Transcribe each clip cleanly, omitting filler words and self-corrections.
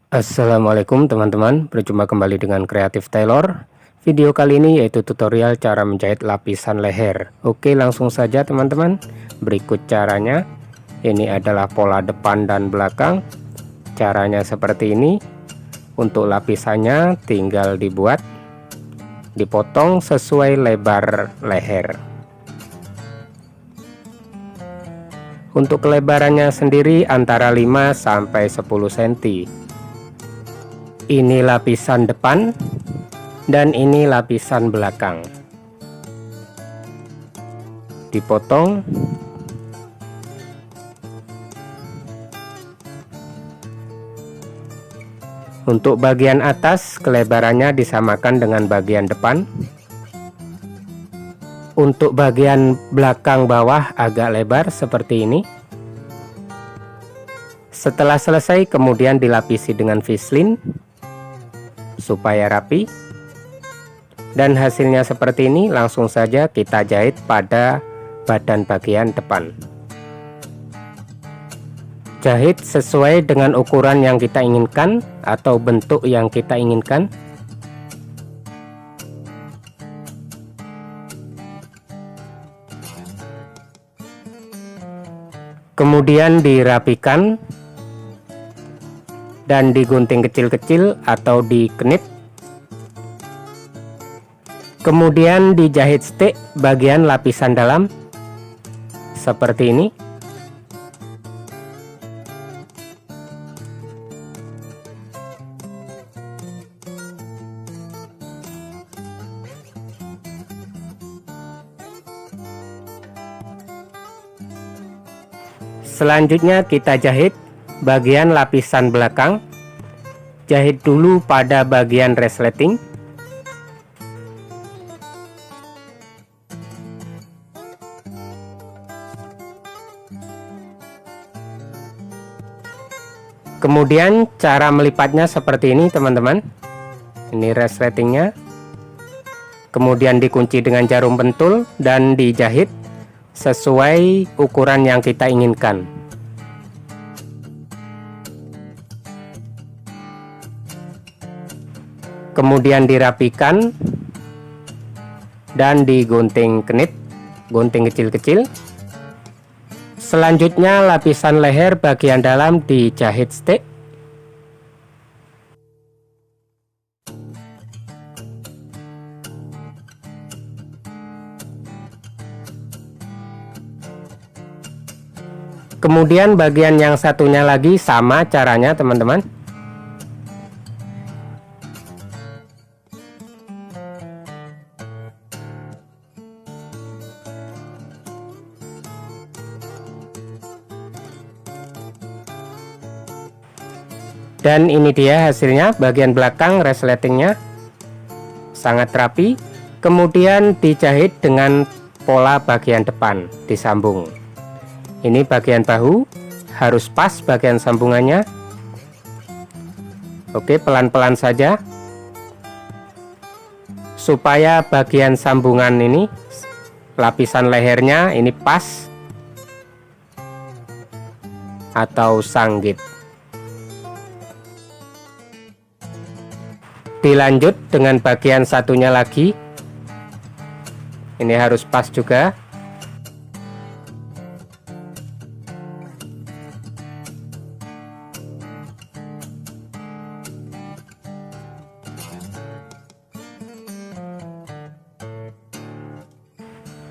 Assalamualaikum teman-teman, berjumpa kembali dengan Kreatif Tailor. Video kali ini yaitu tutorial cara menjahit lapisan leher. Oke, langsung saja teman-teman. Berikut caranya. Ini adalah pola depan dan belakang. Caranya seperti ini. Untuk lapisannya tinggal dibuat, dipotong sesuai lebar leher. Untuk kelebarannya sendiri antara 5 sampai 10 cm. Ini lapisan depan dan ini lapisan belakang. Dipotong. Untuk bagian atas kelebarannya disamakan dengan bagian depan. Untuk bagian belakang bawah agak lebar seperti ini. Setelah selesai kemudian dilapisi dengan Vaseline supaya rapi, dan hasilnya seperti ini. Langsung saja kita jahit pada badan bagian depan. Jahit sesuai dengan ukuran yang kita inginkan atau bentuk yang kita inginkan. Kemudian dirapikan dan digunting kecil-kecil atau dikenit. Kemudian dijahit stick bagian lapisan dalam seperti ini. Selanjutnya kita jahit bagian lapisan belakang. Jahit dulu pada bagian resleting. Kemudian cara melipatnya seperti ini teman-teman. Ini resletingnya. Kemudian dikunci dengan jarum pentul dan dijahit sesuai ukuran yang kita inginkan. Kemudian dirapikan dan digunting kenit, gunting kecil-kecil. Selanjutnya lapisan leher bagian dalam dijahit stick. Kemudian bagian yang satunya lagi sama caranya teman-teman. Dan ini dia hasilnya, bagian belakang resletingnya sangat rapi. Kemudian dijahit dengan pola bagian depan, disambung. Ini bagian bahu, harus pas bagian sambungannya. Oke, pelan-pelan saja supaya bagian sambungan ini, lapisan lehernya ini pas atau sanggit. Dilanjut dengan bagian satunya lagi. Ini harus pas juga.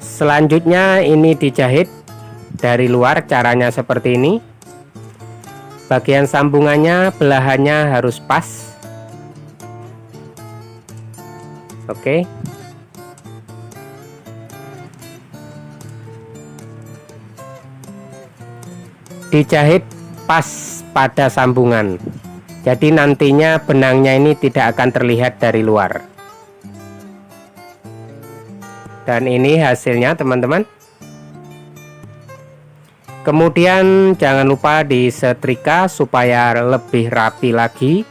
Selanjutnya ini dijahit dari luar, caranya seperti ini. Bagian sambungannya belahannya harus pas. Oke. Dijahit pas pada sambungan. Jadi nantinya benangnya ini tidak akan terlihat dari luar. Dan ini hasilnya teman-teman. Kemudian jangan lupa disetrika supaya lebih rapi lagi.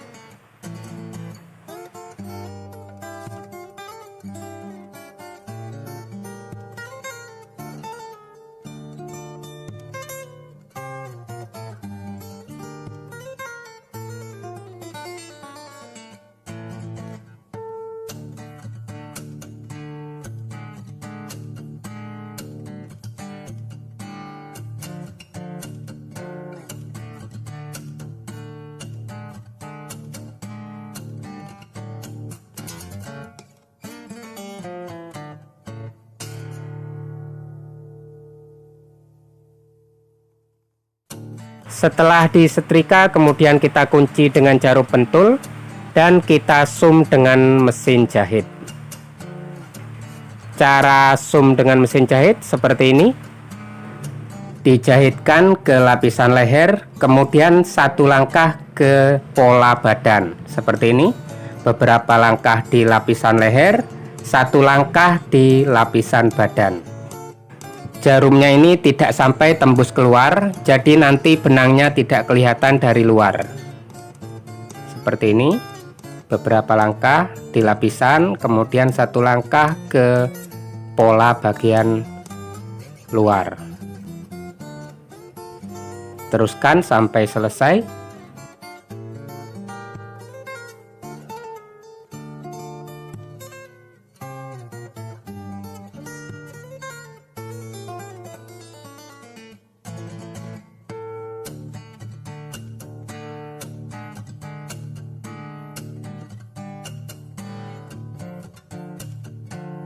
Setelah disetrika, kemudian kita kunci dengan jarum pentul dan kita zoom dengan mesin jahit. Cara zoom dengan mesin jahit seperti ini. Dijahitkan ke lapisan leher, kemudian satu langkah ke pola badan seperti ini. Beberapa langkah di lapisan leher, satu langkah di lapisan badan. Jarumnya ini tidak sampai tembus keluar, jadi nanti benangnya tidak kelihatan dari luar. Seperti ini, beberapa langkah di lapisan, kemudian satu langkah ke pola bagian luar. Teruskan sampai selesai.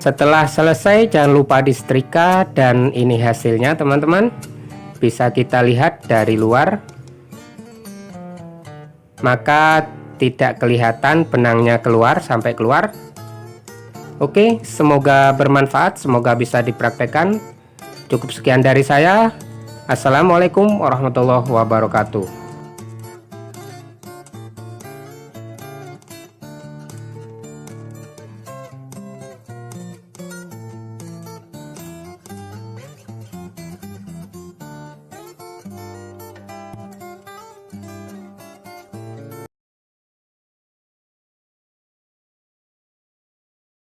Setelah selesai, jangan lupa disetrika, dan ini hasilnya teman-teman. Bisa kita lihat dari luar, maka tidak kelihatan benangnya keluar sampai keluar. Oke, semoga bermanfaat, semoga bisa dipraktekkan. Cukup sekian dari saya. Assalamualaikum warahmatullahi wabarakatuh.